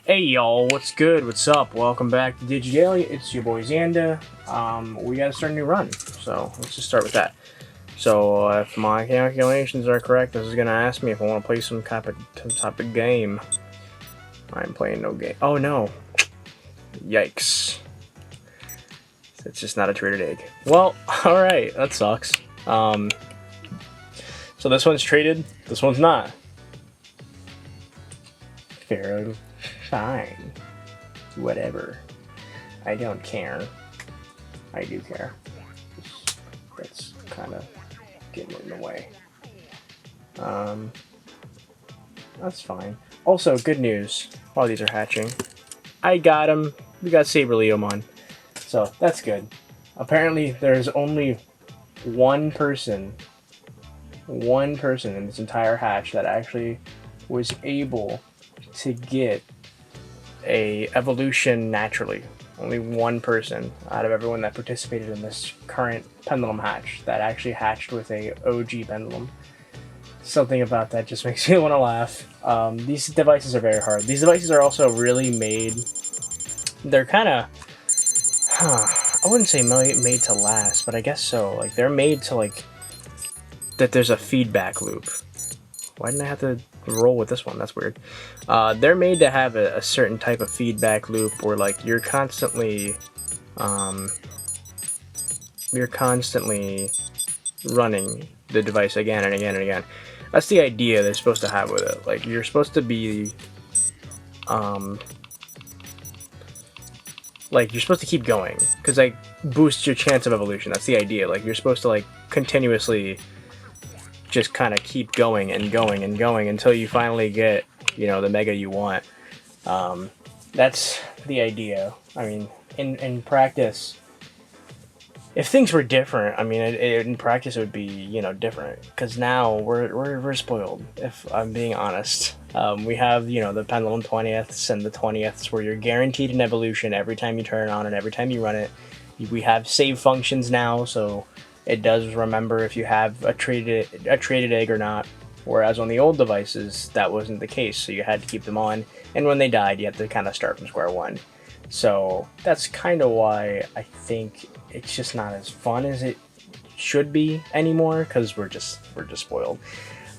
Hey y'all, what's good? What's up? Welcome back to DigiDaily. It's your boy Xanda. We gotta start a new run, so let's just start with that. So if my calculations are correct, this is gonna ask me if I want to play some type of game. I'm playing no game. Oh no! Yikes! It's just not a traded egg. Well, all right, that sucks. So this one's traded. This one's not. Fair. Fine. Whatever. I don't care. I do care. That's kind of getting in the way. That's fine. Also, good news. While these are hatching, I got him. We got Saber Leomon. So, that's good. Apparently, there's only one person in this entire hatch that actually was able to get a evolution naturally. Only one person out of everyone that participated in this current pendulum hatch that actually hatched with a OG pendulum. Something about that just makes me want to laugh. These devices are very hard. These devices are also really made, they're kind of, I wouldn't say made to last, but I guess so. Like, they're made to, like, that there's a feedback loop. Why didn't I have to roll with this one? That's weird. They're made to have a certain type of feedback loop where, like, you're constantly running the device again and again and again. That's the idea they're supposed to have with it. Like, you're supposed to be like, you're supposed to keep going because, like, boosts your chance of evolution. That's the idea. Like, you're supposed to, like, continuously just kind of keep going and going and going until you finally get, you know, the mega you want. That's the idea. I mean, in practice, if things were different, I mean, in practice it would be, you know, different. Because now we're spoiled, if I'm being honest. We have, you know, the pendulum 20ths and the 20ths where you're guaranteed an evolution every time you turn it on and every time you run it. We have save functions now, so it does remember if you have a traded egg or not, whereas on the old devices that wasn't the case, so you had to keep them on, and when they died you had to kind of start from square one. So that's kind of why I think it's just not as fun as it should be anymore, because we're just spoiled.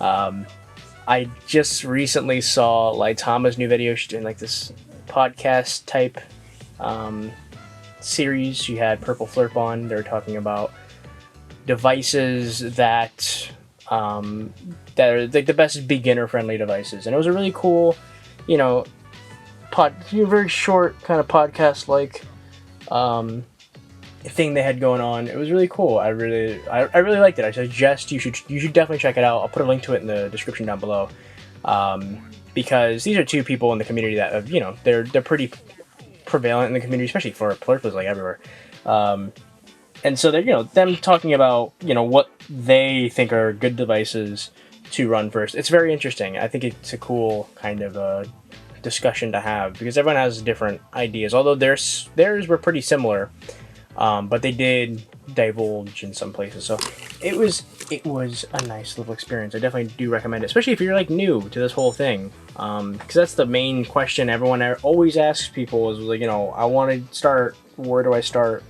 I just recently saw Laitama's new video. She's doing like this podcast type series. She had Purple Flurp on. They were talking about devices that are like the best beginner friendly devices, and it was a really cool, you know, very short kind of podcast like thing they had going on. It was really cool. I really liked it. I suggest you should definitely check it out. I'll put a link to it in the description down below, because these are two people in the community that have, you know, they're pretty prevalent in the community, especially for Plurp like everywhere. And so they're, you know, them talking about, you know, what they think are good devices to run first. It's very interesting. I think it's a cool kind of discussion to have because everyone has different ideas. Although theirs were pretty similar, but they did divulge in some places. So it was a nice little experience. I definitely do recommend it, especially if you're like new to this whole thing, because that's the main question everyone always asks people is like, you know, I want to start. Where do I start?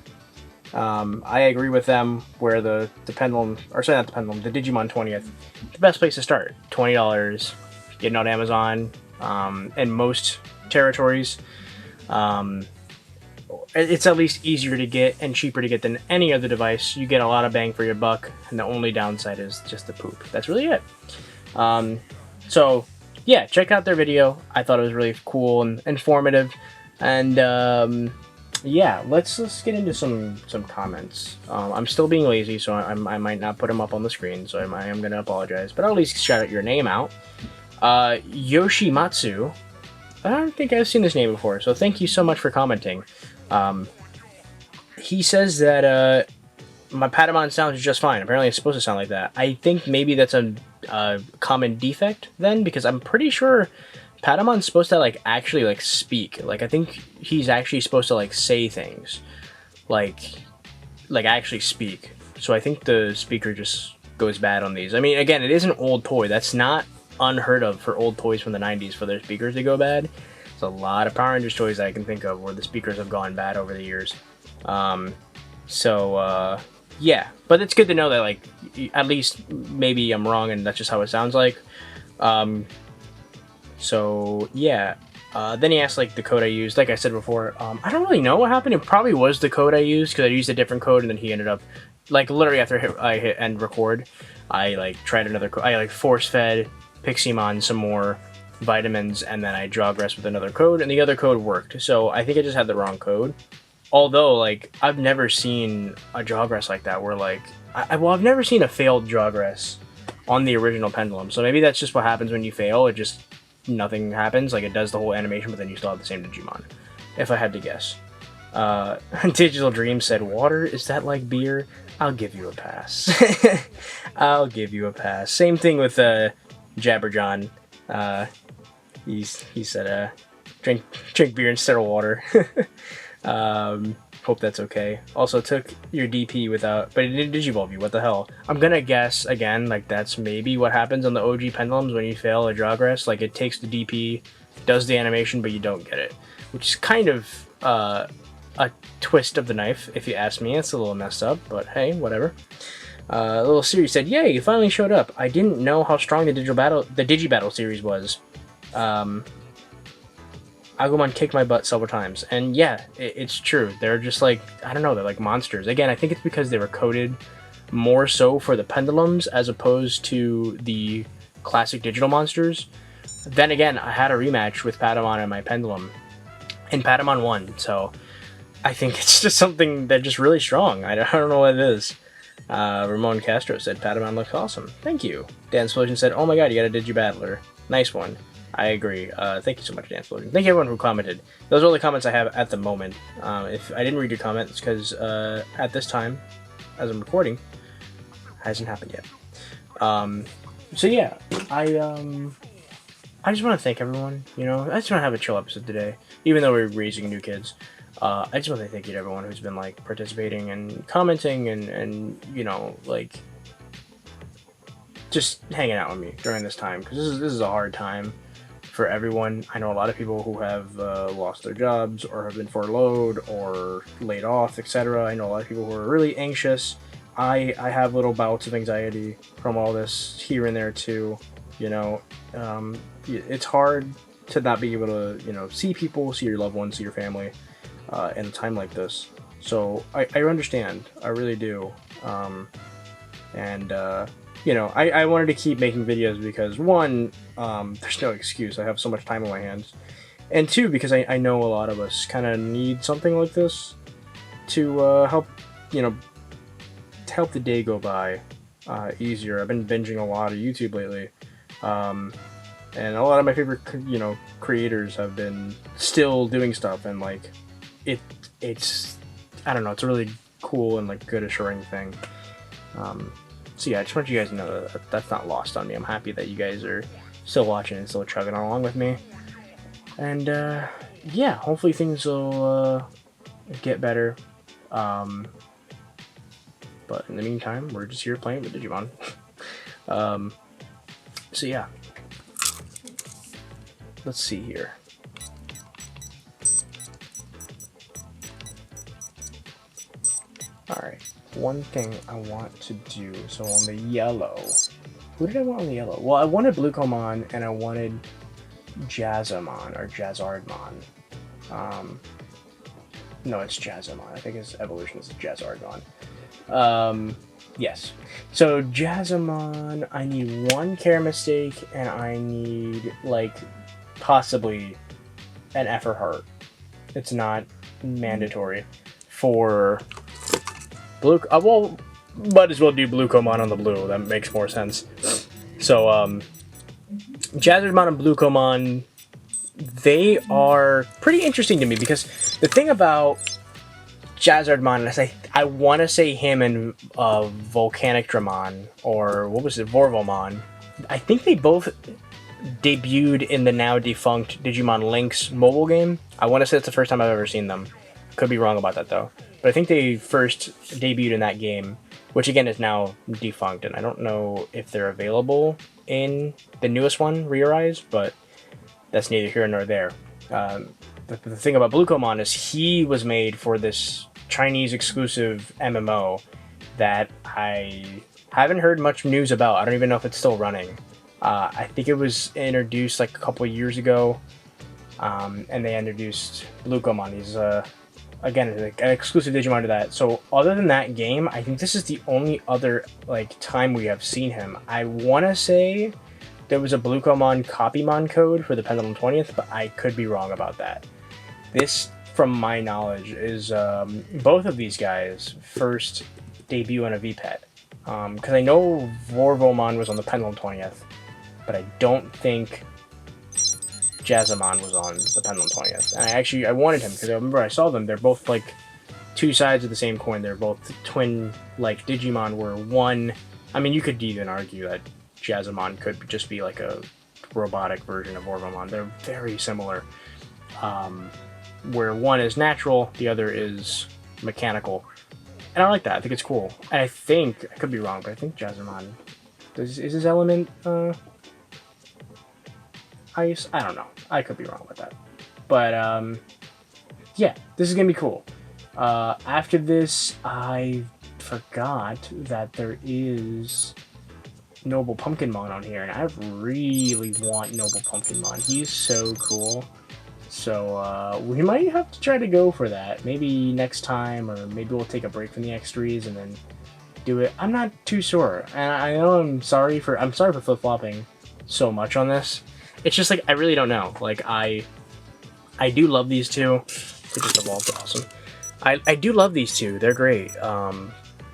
I agree with them where the pendulum, or sorry, not the pendulum, the Digimon 20th, the best place to start. $20, getting on Amazon, in most territories. It's at least easier to get and cheaper to get than any other device. You get a lot of bang for your buck, and the only downside is just the poop. That's really it. So, yeah, check out their video. I thought it was really cool and informative, and yeah, let's get into some comments. I'm still being lazy, so I might not put them up on the screen, so I am going to apologize. But I'll at least shout out your name out. Yoshimatsu. I don't think I've seen this name before, so thank you so much for commenting. He says that my Patamon sounds just fine. Apparently it's supposed to sound like that. I think maybe that's a common defect then, because I'm pretty sure Patamon's supposed to like actually like speak. Like I think he's actually supposed to like say things, like actually speak. So I think the speaker just goes bad on these. I mean, again, it is an old toy. That's not unheard of for old toys from the 90s for their speakers to go bad. There's a lot of Power Rangers toys that I can think of where the speakers have gone bad over the years. Yeah, but it's good to know that, like, at least maybe I'm wrong and that's just how it sounds like. Yeah. Then he asked, like, the code I used. Like I said before, I don't really know what happened. It probably was the code I used, because I used a different code, and then he ended up, like, literally after I hit end record, I, like, tried another code. I, like, force-fed Piximon some more vitamins, and then I jawgressed with another code, and the other code worked. So I think I just had the wrong code. Although, like, I've never seen a jawgress like that where, like... I've never seen a failed jawgress on the original Pendulum. So maybe that's just what happens when you fail. It just... nothing happens. Like, it does the whole animation, but then you still have the same Digimon. If I had to guess. Digital Dream said, water? Is that like beer? I'll give you a pass. I'll give you a pass. Same thing with Jabberjohn. He said, drink beer instead of water. Hope that's okay. Also took your DP without, but it didn't Digivolve you. What the hell? I'm gonna guess again, like that's maybe what happens on the OG Pendulums when you fail a jawgress. Like it takes the DP, does the animation, but you don't get it, which is kind of a twist of the knife, if you ask me. It's a little messed up, but hey, whatever. Little series said, "Yay, you finally showed up. I didn't know how strong the Digibattle series was. Agumon kicked my butt several times." And yeah, it's true. They're just like, I don't know, they're like monsters. Again, I think it's because they were coded more so for the Pendulums as opposed to the classic digital monsters. Then again, I had a rematch with Patamon and my Pendulum, and Patamon won, so I think it's just something they're just really strong. I don't know what it is. Ramon Castro said, Patamon looks awesome. Thank you. Dan Splosion said, oh my god, you got a Digibattler. Nice one. I agree. Thank you so much, Dan Splosion. Thank you everyone who commented. Those are all the comments I have at the moment. If I didn't read your comments, because at this time, as I'm recording, hasn't happened yet. So yeah, I just want to thank everyone. You know, I just want to have a chill episode today, even though we're raising new kids. I just want to thank you to everyone who's been like participating and commenting and you know, like just hanging out with me during this time, because this is a hard time for everyone. I know a lot of people who have lost their jobs or have been furloughed or laid off, etc. I know a lot of people who are really anxious. I have little bouts of anxiety from all this here and there too. You know, it's hard to not be able to, you know, see people, see your loved ones, see your family in a time like this. So I understand. I really do. You know, I wanted to keep making videos because, one, there's no excuse. I have so much time on my hands. And two, because I know a lot of us kind of need something like this to help, you know, to help the day go by easier. I've been binging a lot of YouTube lately. And a lot of my favorite, you know, creators have been still doing stuff. And, like, it's, I don't know, it's a really cool and, like, good assuring thing. So yeah, I just want you guys to know that that's not lost on me. I'm happy that you guys are still watching and still chugging along with me. And yeah, hopefully things will get better. But in the meantime, we're just here playing with Digimon. So yeah. Let's see here. Alright. One thing I want to do, so on the yellow, who did I want on the yellow? Well, I wanted Blucomon and I wanted Jazzamon or Jazzardmon. No, it's Jazzamon. I think his evolution is Jazzardmon. Yes. So Jazzamon, I need one care mistake and I need like possibly an effort heart. It's not mandatory for blue. Well, might as well do Blucomon on the blue. That makes more sense. So, Jazzardmon and Blucomon, they are pretty interesting to me because the thing about Jazzardmon is I want to say him and Volcanic Dramon, or what was it, Vorvomon. I think they both debuted in the now defunct Digimon Lynx mobile game. I want to say it's the first time I've ever seen them. Could be wrong about that though. But I think they first debuted in that game, which again is now defunct, and I don't know if they're available in the newest one, Rearise, but that's neither here nor there. The thing about Blucomon is he was made for this Chinese exclusive MMO that I haven't heard much news about. I don't even know if it's still running. I think it was introduced like a couple of years ago, and they introduced Blucomon. He's again an exclusive Digimon to that. So other than that game, I think this is the only other like time we have seen him. I want to say there was a Blucomon Copymon code for the Pendulum 20th, but I could be wrong about that. This, from my knowledge, is both of these guys' first debut in a VPET. Because I know Vorvomon was on the Pendulum 20th, but I don't think Jazzamon was on the Pendulum 20th. And I wanted him, because I remember I saw them. They're both like two sides of the same coin. They're both twin, like Digimon, where one... I mean, you could even argue that Jazzamon could just be like a robotic version of Vorvomon. They're very similar. Where one is natural, the other is mechanical. And I like that. I think it's cool. And I think, I could be wrong, but I think Jazzamon, is his element ice? I don't know. I could be wrong with that. But yeah, this is going to be cool. After this, I forgot that there is Noble Pumpkinmon on here, and I really want Noble Pumpkinmon. He's so cool. So we might have to try to go for that. Maybe next time, or maybe we'll take a break from the X3s and then do it. I'm not too sure. And I know I'm sorry for flip-flopping so much on this. It's just like I really don't know. Like I do love these two. They just evolved, awesome. I do love these two. They're great.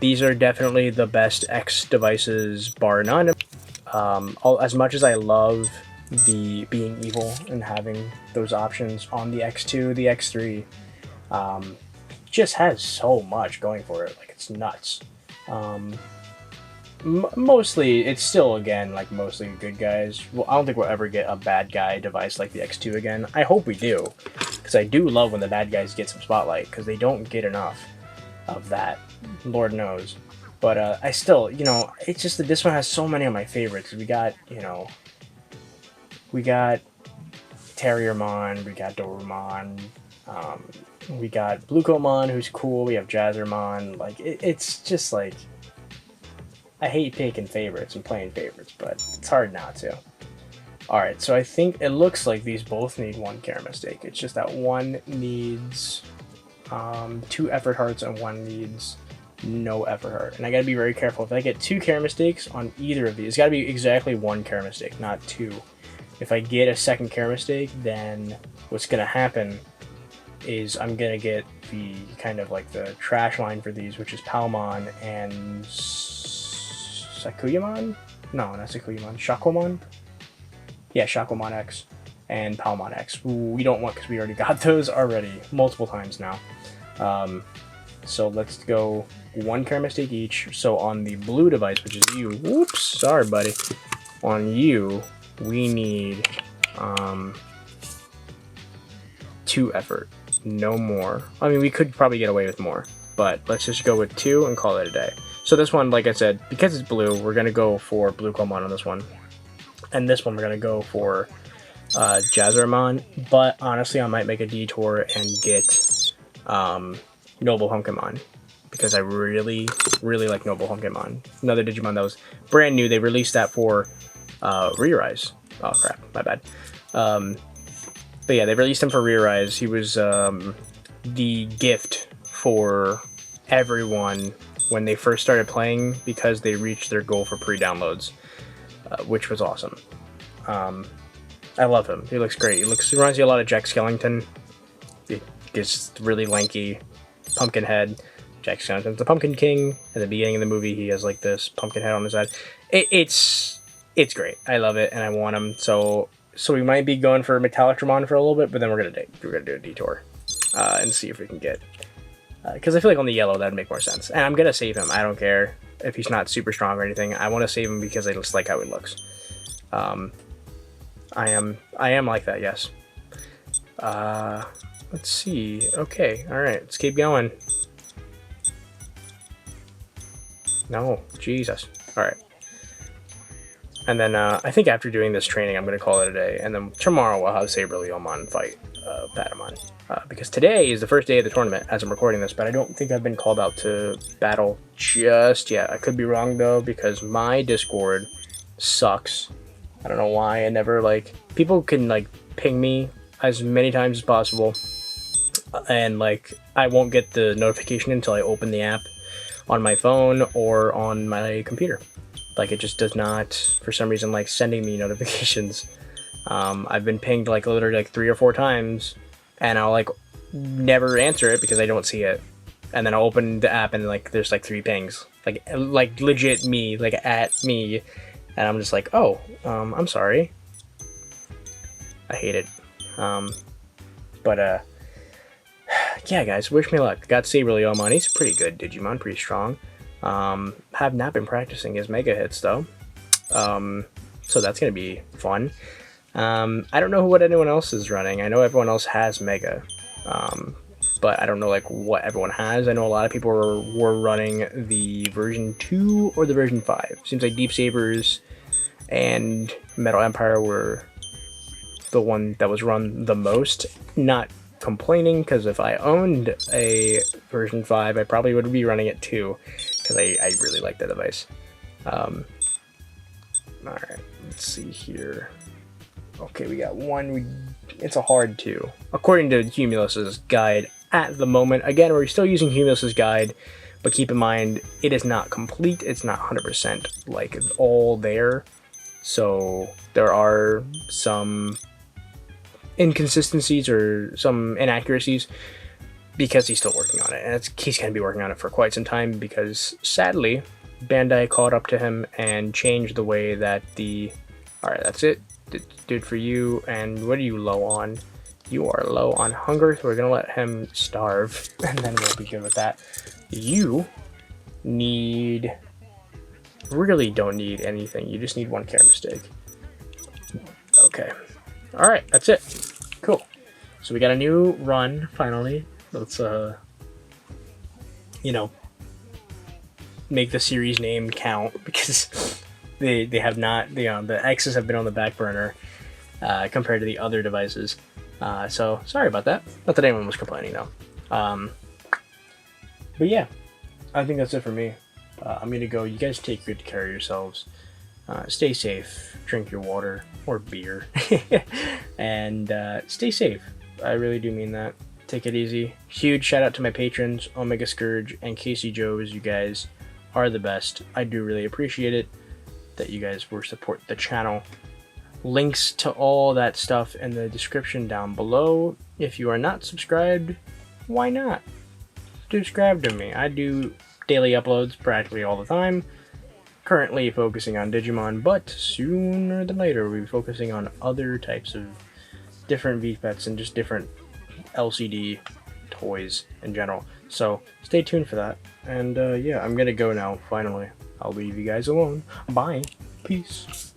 These are definitely the best X devices, bar none. As much as I love the being evil and having those options on the X2, the X3, just has so much going for it. Like, it's nuts. Mostly, it's still, again, like, mostly good guys. Well, I don't think we'll ever get a bad guy device like the X2 again. I hope we do, because I do love when the bad guys get some spotlight, because they don't get enough of that. Lord knows. But I still, you know, it's just that this one has so many of my favorites. We got, you know, we got Terriermon, we got Dorumon, we got Blucomon, who's cool, we have Jazzermon. Like, it's just like, I hate picking favorites and playing favorites, but it's hard not to. Alright, so I think it looks like these both need one care mistake. It's just that one needs 2 effort hearts and one needs no effort heart. And I gotta be very careful. If I get 2 care mistakes on either of these, it's gotta be exactly 1 care mistake, not 2. If I get a second care mistake, then what's gonna happen is I'm gonna get the kind of like the trash line for these, which is Palmon and Sakuyamon? No, not Sakuyamon. Shakwamon? Yeah, Shakwamon X and Palmon X. We don't want, because we already got those already multiple times now. So let's go 1 care mistake each. So on the blue device, which is you, whoops, sorry buddy. On you, we need 2 effort, no more. I mean, we could probably get away with more, but let's just go with 2 and call it a day. So this one, like I said, because it's blue, we're gonna go for Blucomon on this one, and this one we're gonna go for Jazzermon. But honestly, I might make a detour and get Noble Pumpkinmon, because I really like Noble Pumpkinmon. Another Digimon that was brand new. They released that for Re-Rise. Oh crap, my bad. But yeah, they released him for Re-Rise. He was the gift for everyone when they first started playing, because they reached their goal for pre-downloads, which was awesome. I love him. He looks great. He reminds me a lot of Jack Skellington. He gets really lanky pumpkin head. Jack Skellington's the Pumpkin King. At the beginning of the movie, he has like this pumpkin head on his head. It's great. I love it, and I want him. So we might be going for Metallictramon for a little bit, but then we're gonna do a detour and see if we can get. Because I feel like on the yellow that'd make more sense. And I'm gonna save him. I don't care if he's not super strong or anything. I want to save him because I just like how he looks. I am like that. Yes. Let's see. Okay. All right. Let's keep going. No. Jesus. All right. And then I think after doing this training, I'm going to call it a day. And then tomorrow we'll have Saber Leomon fight. Patamon. Because today is the first day of the tournament as I'm recording this, but I don't think I've been called out to battle just yet. I could be wrong though, because my Discord sucks. I don't know why. I never, like, people can like ping me as many times as possible, and like I won't get the notification until I open the app on my phone or on my computer. Like, it just does not, for some reason, like sending me notifications. I've been pinged like literally like 3 or 4 times, and I'll like never answer it because I don't see it. And then I'll open the app and like there's like 3 pings, like legit me, like at me, and I'm just like, oh, I'm sorry. I hate it. But yeah, guys, wish me luck. Got Saber Leomon. He's a pretty good Digimon, pretty strong. Have not been practicing his mega hits though, so that's gonna be fun. I don't know what anyone else is running. I know everyone else has mega, but I don't know like what everyone has. I know a lot of people were running the version 2 or the version 5. Seems like Deep Sabers and Metal Empire were the one that was run the most. Not complaining, because if I owned a version 5, I probably would be running it too, because I really like the device. Alright, let's see here. Okay, we got one. It's a hard 2, according to Humulus's guide at the moment. Again, we're still using Humulus's guide, but keep in mind, it is not complete. It's not 100% like all there. So there are some inconsistencies or some inaccuracies because he's still working on it, and he's going to be working on it for quite some time, because sadly Bandai caught up to him and changed the way that the... Alright, that's it. Dude, for you. And what are you low on? You are low on hunger, so we're gonna let him starve, and then we'll be good with that. You need... really don't need anything. You just need 1 care mistake. Okay. Alright, that's it. Cool. So we got a new run, finally. Let's, you know, make the series name count, because they have not, you know, the X's have been on the back burner compared to the other devices. So, sorry about that. Not that anyone was complaining, though. But yeah, I think that's it for me. I'm gonna go. You guys take good care of yourselves. Stay safe. Drink your water or beer. And stay safe. I really do mean that. Take it easy. Huge shout out to my patrons, Omega Scourge and Casey Joes. You guys are the best. I do really appreciate it that you guys will support the channel. Links to all that stuff in the description down below. If you are not subscribed, why not? Subscribe to me. I do daily uploads practically all the time. Currently focusing on Digimon, but sooner than later we'll be focusing on other types of different VPETs and just different LCD toys in general. So stay tuned for that. And yeah, I'm gonna go now, finally. I'll leave you guys alone. Bye. Peace.